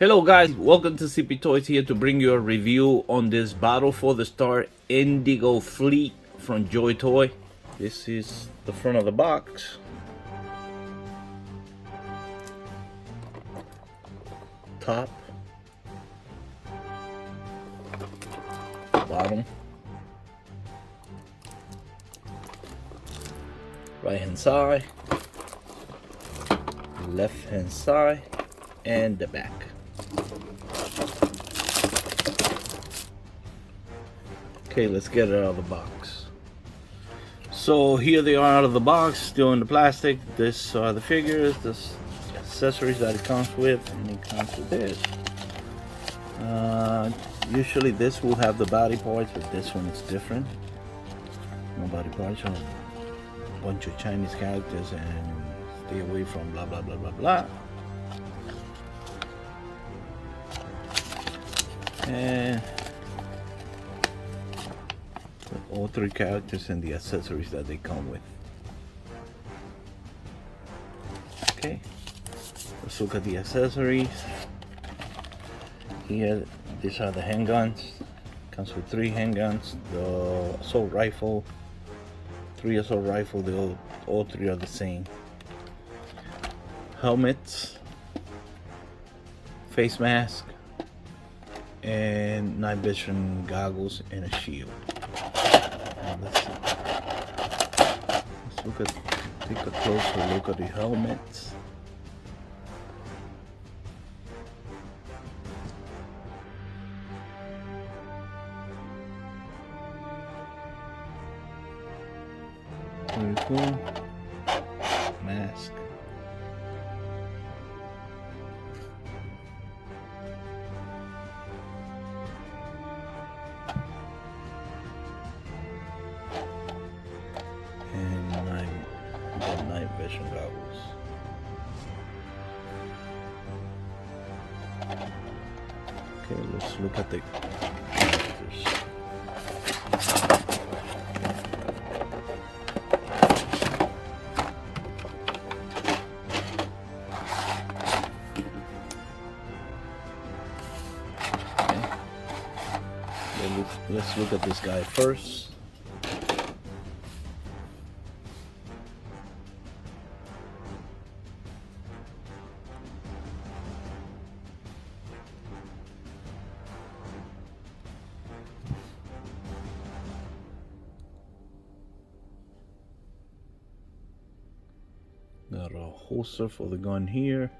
Hello guys, welcome to TPose here to bring you a review on this Battle for the Star Indigo Fleet from JOYTOY. This is the front of the box. Top. Bottom. Right hand side. Left hand side. And the back. Okay, let's get it out of the box. So here they are out of the box, still in the plastic. This are the figures, the accessories that it comes with, and it comes with this. Usually this will have the body parts, but this one is different. No body parts, a bunch of Chinese characters, and stay away from blah blah blah blah blah. And all three characters and the accessories that they come with. Okay, let's look at the accessories. Here, these are the handguns. Comes with 3 handguns, the assault rifle, 3 assault rifle. All 3 are the same. Helmets, face mask, and night vision goggles, and a shield. Let's take a closer look at the helmets. Very cool. Mask. And night vision goggles. Okay, let's look at the characters. Okay. Let's look at this guy first. Got a holster for the gun here.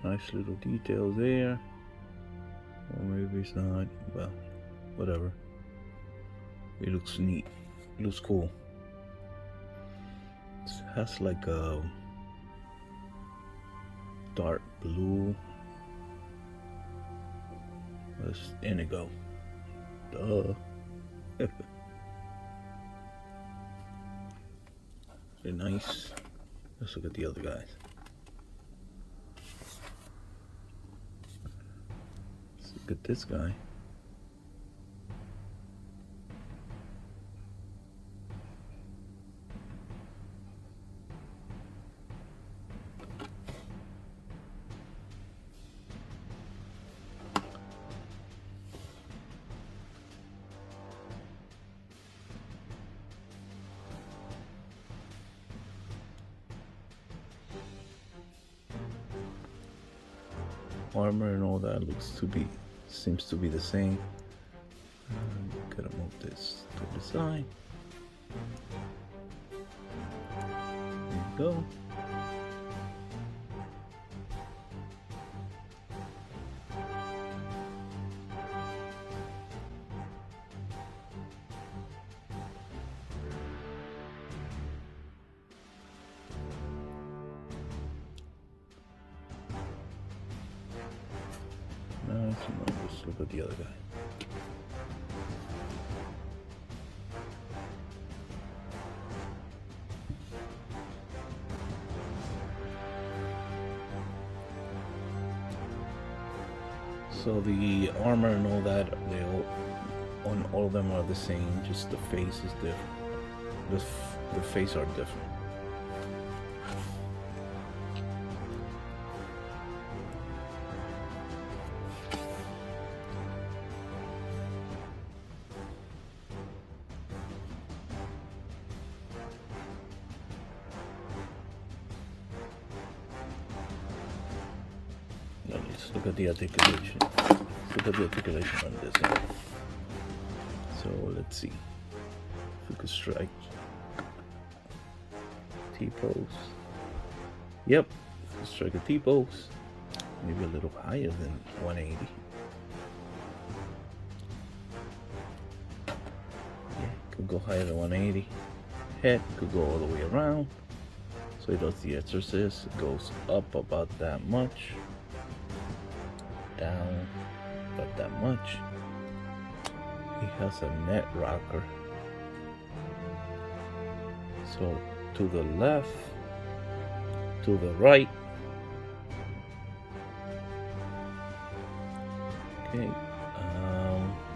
Nice little details there. Or maybe it's not, well, whatever. It looks neat. It looks cool. It has like a dark blue. It's indigo. Duh. Very nice. Let's look at the other guys. Let's look at this guy. Armor and all that seems to be the same. Gotta move this to the side. There you go. Let's look at the other guy. So the armor and all that, they on all of them are the same. Just the face is different. The face are different. Let's look at the articulation. Let's look at the articulation on this one. So let's see if we could strike TPose. Yep, let's strike a TPose. Maybe a little higher than 180. Yeah, could go higher than 180. Head could go all the way around. So he does the exorcist. It goes up about that much. Down about that much. He has a net rocker. So to the left, to the right. Okay.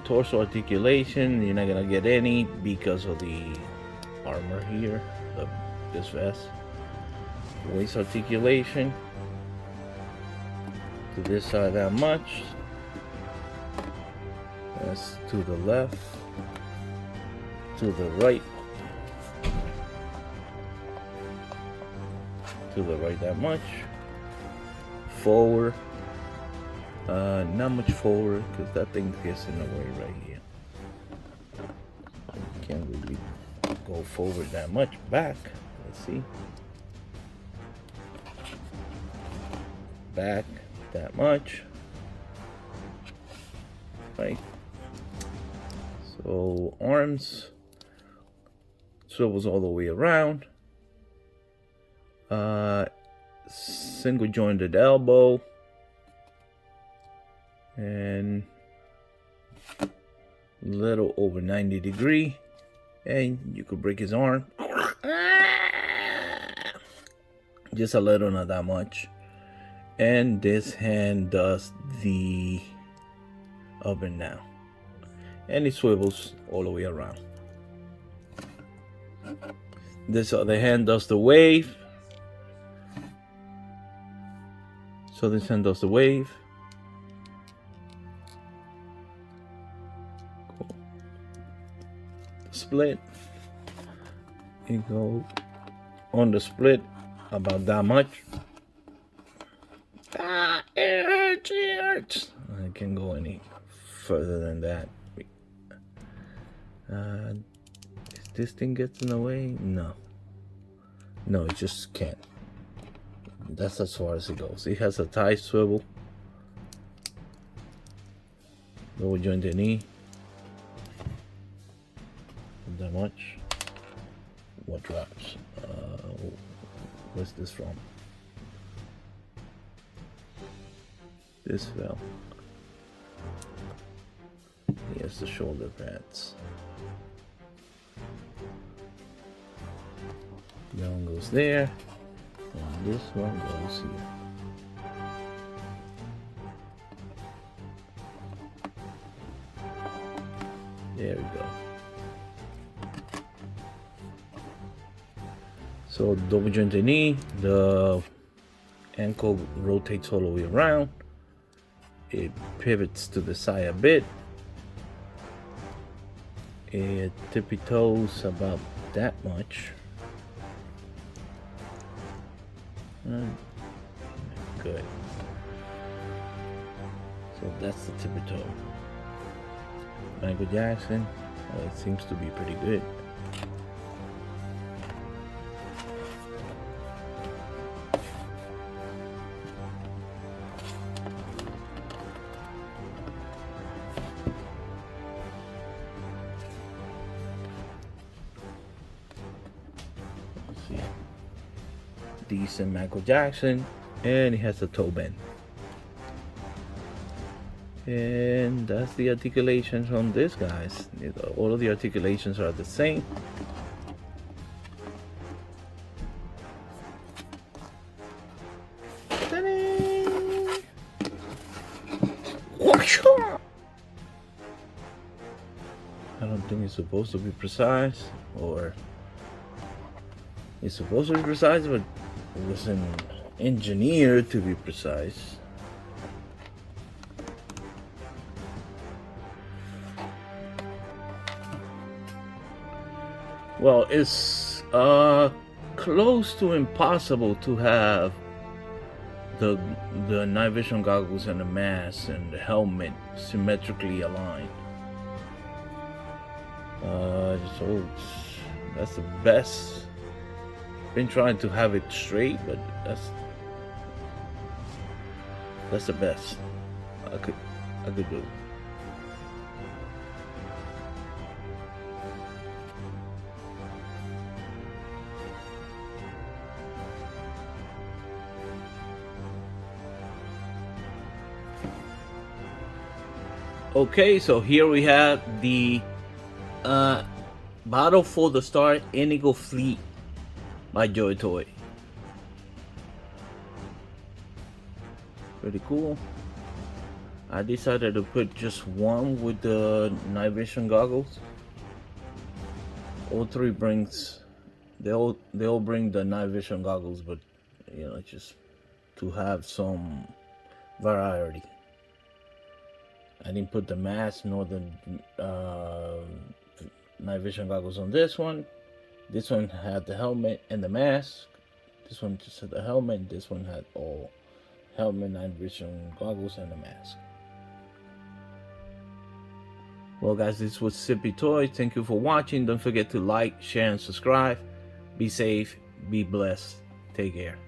Torso articulation, you're not gonna get any because of the armor here, this vest. Waist articulation. To this side that much. That's to the left, to the right, to the right that much. Forward, not much forward because that thing gets in the way right here. You can't really go forward that much. Back, let's see. Back that much. Right. So arms swivels all the way around. Single jointed elbow and little over 90 degree, and you could break his arm. Just a little, not that much. And this hand does the up and down, and it swivels all the way around. This other hand does the wave. So this hand does the wave. Cool. Split. You go on the split about that much. It hurts, it hurts. I can't go any further than that. If this thing gets in the way, no, it just can't. That's as far as it goes. It has a tight swivel. Lower joint the knee. Not that much. What drops? Where's this from? This fell. Here's the shoulder pads. That one goes there, and this one goes here. There we go. So double joint the knee, the ankle rotates all the way around. It pivots to the side a bit. It tippy toes about that much. Good. So that's the tippy toe. Michael Jackson, it seems to be pretty good. Decent Michael Jackson, and he has a toe bend. And that's the articulations on this, guys. All of the articulations are the same. I don't think it's supposed to be precise, or it's supposed to be precise, but it wasn't engineered to be precise. Well, it's close to impossible to have the night vision goggles and the mask and the helmet symmetrically aligned. So that's the best. Been trying to have it straight, but that's the best I could do. Okay, so here we have the Battle for the Star Indigo Fleet by JOYTOY. Pretty cool. I decided to put just one with the night vision goggles. All three brings, they all bring the night vision goggles, but you know, just to have some variety. I didn't put the mask nor the night vision goggles on this one. This one had the helmet and the mask. This one just had the helmet. This one had all helmet, night vision goggles, and the mask. Well, guys, this was Sippy Toys. Thank you for watching. Don't forget to like, share, and subscribe. Be safe. Be blessed. Take care.